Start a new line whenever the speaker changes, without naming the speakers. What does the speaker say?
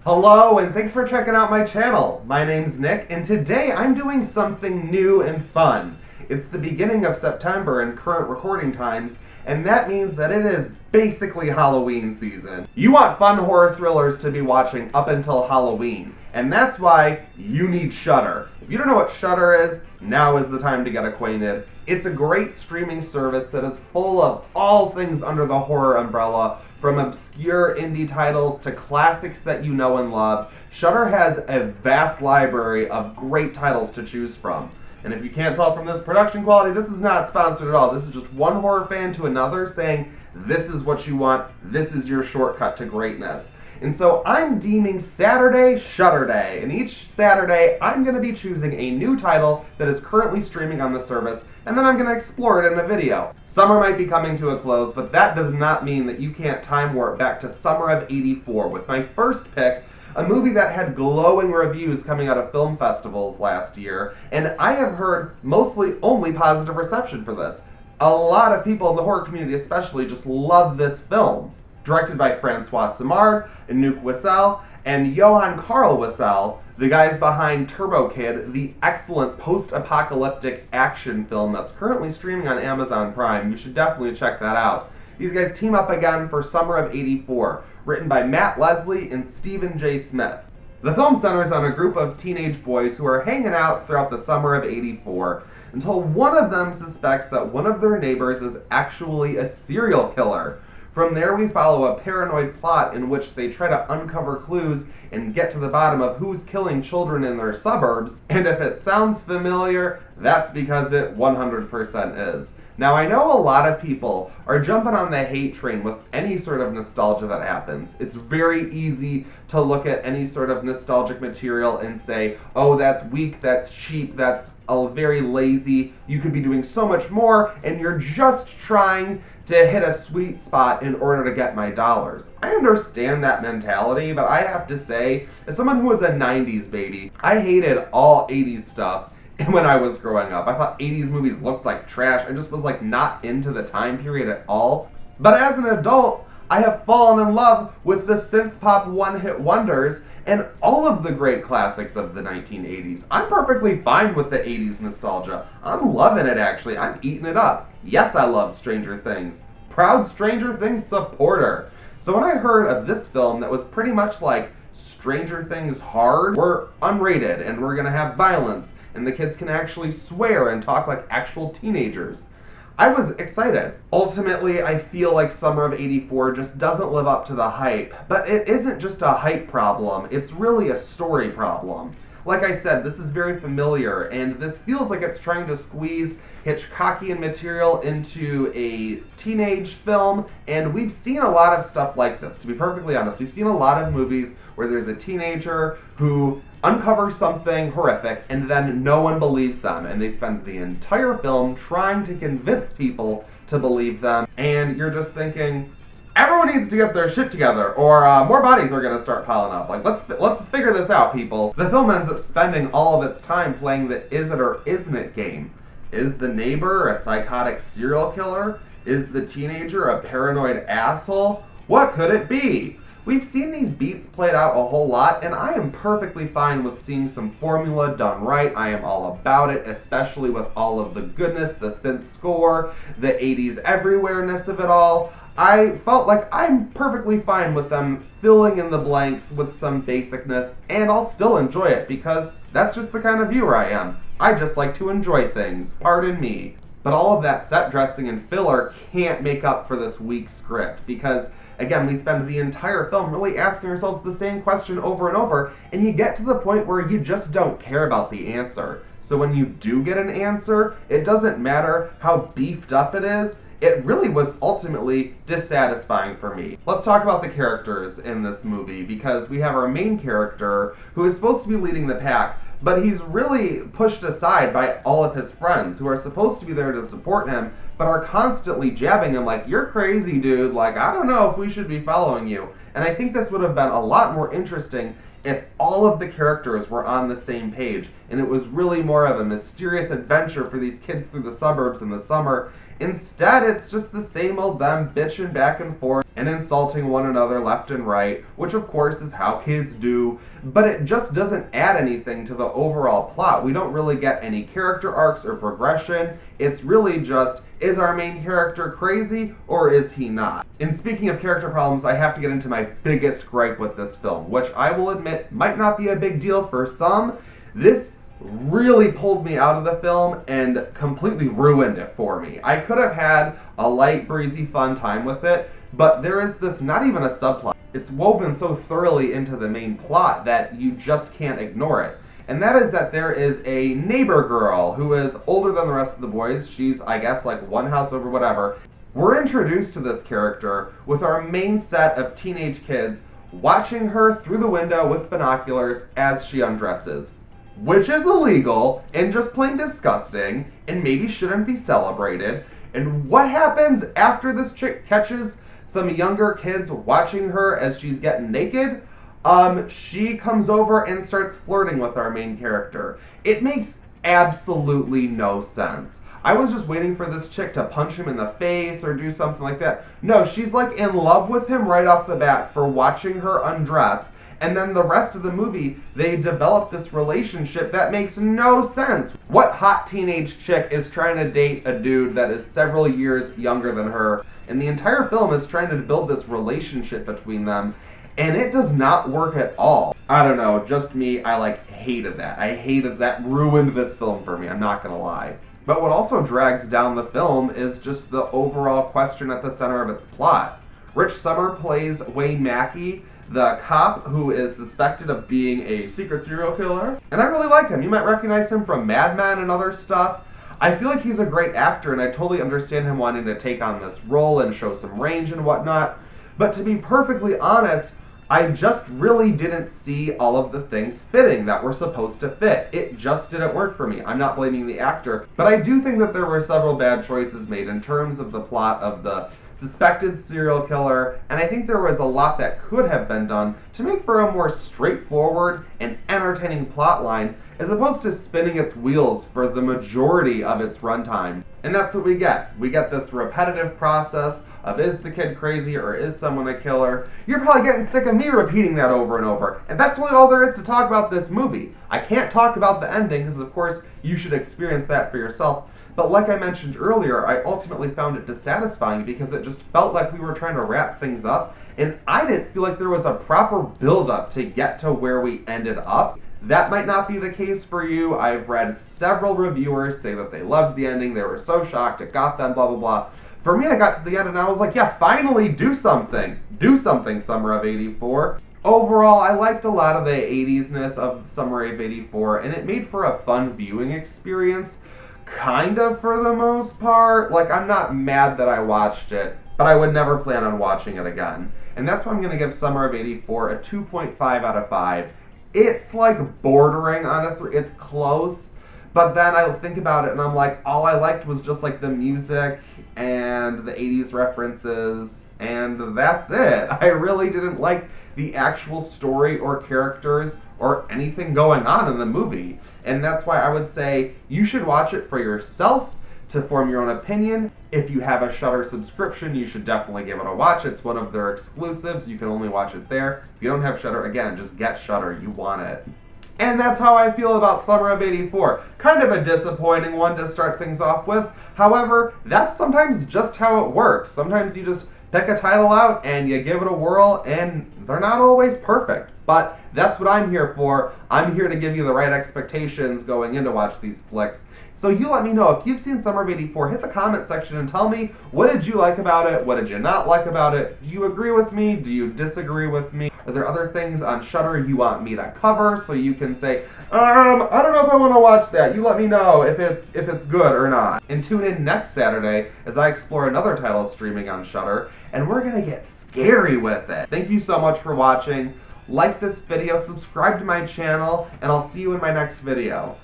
Hello, and thanks for checking out my channel. My name's Nick, and today I'm doing something new and fun. It's the beginning of September in current recording times, and that means that it is basically Halloween season. You want fun horror thrillers to be watching up until Halloween, and that's why you need Shudder. If you don't know what Shudder is, now is the time to get acquainted. It's a great streaming service that is full of all things under the horror umbrella, from obscure indie titles to classics that you know and love. Shudder has a vast library of great titles to choose from. And if you can't tell from this production quality, this is not sponsored at all. This is just one horror fan to another saying, this is what you want, this is your shortcut to greatness. And so I'm deeming Saturday Shudder-day, and each Saturday I'm going to be choosing a new title that is currently streaming on the service, and then I'm going to explore it in a video. Summer might be coming to a close, but that does not mean that you can't time warp back to summer of '84 with my first pick, a movie that had glowing reviews coming out of film festivals last year, and I have heard mostly only positive reception for this. A lot of people in the horror community especially just love this film. Directed by Francois Simard, Anouk Wissel, and Johann Carl Wissel, the guys behind Turbo Kid, the excellent post-apocalyptic action film that's currently streaming on Amazon Prime. You should definitely check that out. These guys team up again for summer of '84, written by Matt Leslie and Stephen J. Smith. The film centers on a group of teenage boys who are hanging out throughout the summer of '84 until one of them suspects that one of their neighbors is actually a serial killer. From there, we follow a paranoid plot in which they try to uncover clues and get to the bottom of who's killing children in their suburbs, and if it sounds familiar, that's because it 100% is. Now, I know a lot of people are jumping on the hate train with any sort of nostalgia that happens. It's very easy to look at any sort of nostalgic material and say, oh, that's weak, that's cheap, that's very lazy, you could be doing so much more, and you're just trying to hit a sweet spot in order to get my dollars. I understand that mentality, but I have to say, as someone who was a 90s baby, I hated all 80s stuff when I was growing up. I thought 80s movies looked like trash. I just was like not into the time period at all. But as an adult, I have fallen in love with the synth pop one-hit wonders and all of the great classics of the 1980s. I'm perfectly fine with the 80s nostalgia. I'm loving it, actually. I'm eating it up. Yes, I love Stranger Things. Proud Stranger Things supporter. So when I heard of this film that was pretty much like Stranger Things hard, we're unrated and we're gonna have violence and the kids can actually swear and talk like actual teenagers, I was excited. Ultimately, I feel like summer of '84 just doesn't live up to the hype, but it isn't just a hype problem, it's really a story problem. Like I said, this is very familiar, and this feels like it's trying to squeeze Hitchcockian material into a teenage film, and we've seen a lot of stuff like this, to be perfectly honest. We've seen a lot of movies where there's a teenager who uncovers something horrific, and then no one believes them, and they spend the entire film trying to convince people to believe them, and you're just thinking, everyone needs to get their shit together, or more bodies are going to start piling up. Like, let's figure this out, people. The film ends up spending all of its time playing the is it or isn't it game. Is the neighbor a psychotic serial killer? Is the teenager a paranoid asshole? What could it be? We've seen these beats played out a whole lot, and I am perfectly fine with seeing some formula done right. I am all about it, especially with all of the goodness, the synth score, the 80s everywhere-ness of it all. I felt like I'm perfectly fine with them filling in the blanks with some basicness, and I'll still enjoy it because that's just the kind of viewer I am. I just like to enjoy things, pardon me. But all of that set dressing and filler can't make up for this weak script because, again, we spend the entire film really asking ourselves the same question over and over, and you get to the point where you just don't care about the answer. So when you do get an answer, it doesn't matter how beefed up it is, it really was ultimately dissatisfying for me. Let's talk about the characters in this movie, because we have our main character who is supposed to be leading the pack, but he's really pushed aside by all of his friends who are supposed to be there to support him, but are constantly jabbing him like, you're crazy, dude, like, I don't know if we should be following you. And I think this would have been a lot more interesting if all of the characters were on the same page, and it was really more of a mysterious adventure for these kids through the suburbs in the summer, Instead, it's just the same old them bitching back and forth and insulting one another left and right, which of course is how kids do, but it just doesn't add anything to the overall plot. We don't really get any character arcs or progression. It's really just, is our main character crazy or is he not? And speaking of character problems, I have to get into my biggest gripe with this film, which I will admit might not be a big deal for some. This really pulled me out of the film and completely ruined it for me. I could have had a light, breezy, fun time with it, but there is this, not even a subplot. It's woven so thoroughly into the main plot that you just can't ignore it. And that is that there is a neighbor girl who is older than the rest of the boys. She's, I guess, like one house over, whatever. We're introduced to this character with our main set of teenage kids watching her through the window with binoculars as she undresses, which is illegal and just plain disgusting and maybe shouldn't be celebrated. And what happens after this chick catches some younger kids watching her as she's getting naked? She comes over and starts flirting with our main character. It makes absolutely no sense. I was just waiting for this chick to punch him in the face or do something like that. No, she's like in love with him right off the bat for watching her undress. And then the rest of the movie, they develop this relationship that makes no sense. What hot teenage chick is trying to date a dude that is several years younger than her? And the entire film is trying to build this relationship between them, and it does not work at all. I don't know, just me, I hated that. I hated that, ruined this film for me, I'm not gonna lie. But what also drags down the film is just the overall question at the center of its plot. Rich Sommer plays Wayne Mackey, the cop who is suspected of being a secret serial killer. And I really like him. You might recognize him from Mad Men and other stuff. I feel like he's a great actor, and I totally understand him wanting to take on this role and show some range and whatnot. But to be perfectly honest, I just really didn't see all of the things fitting that were supposed to fit. It just didn't work for me. I'm not blaming the actor, but I do think that there were several bad choices made in terms of the plot of the suspected serial killer, and I think there was a lot that could have been done to make for a more straightforward and entertaining plotline, as opposed to spinning its wheels for the majority of its runtime. And that's what we get. We get this repetitive process of, is the kid crazy or is someone a killer? You're probably getting sick of me repeating that over and over, and that's really all there is to talk about this movie. I can't talk about the ending, because of course you should experience that for yourself. But like I mentioned earlier, I ultimately found it dissatisfying because it just felt like we were trying to wrap things up, and I didn't feel like there was a proper build-up to get to where we ended up. That might not be the case for you. I've read several reviewers say that they loved the ending, they were so shocked, it got them, blah, blah, blah. For me, I got to the end and I was like, yeah, finally do something. Do something, Summer of '84. Overall, I liked a lot of the 80s-ness of Summer of '84, and it made for a fun viewing experience. Kind of, for the most part. Like, I'm not mad that I watched it, but I would never plan on watching it again. And that's why I'm going to give Summer of '84 a 2.5 out of 5. It's like bordering on a 3. It's close, but then I think about it and I'm like, all I liked was just like the music and the 80s references, and that's it. I really didn't like the actual story or characters or anything going on in the movie. And that's why I would say you should watch it for yourself to form your own opinion. If you have a Shudder subscription, you should definitely give it a watch. It's one of their exclusives. You can only watch it there. If you don't have Shudder, again, just get Shudder. You want it. And that's how I feel about Summer of '84. Kind of a disappointing one to start things off with. However, that's sometimes just how it works. Sometimes you just pick a title out and you give it a whirl, and they're not always perfect. But that's what I'm here for. I'm here to give you the right expectations going in to watch these flicks. So you let me know, if you've seen Summer of '84, hit the comment section and tell me, what did you like about it? What did you not like about it? Do you agree with me? Do you disagree with me? Are there other things on Shudder you want me to cover so you can say, I don't know if I want to watch that. You let me know if it's good or not. And tune in next Saturday as I explore another title streaming on Shudder, and we're going to get scary with it. Thank you so much for watching. Like this video, subscribe to my channel, and I'll see you in my next video.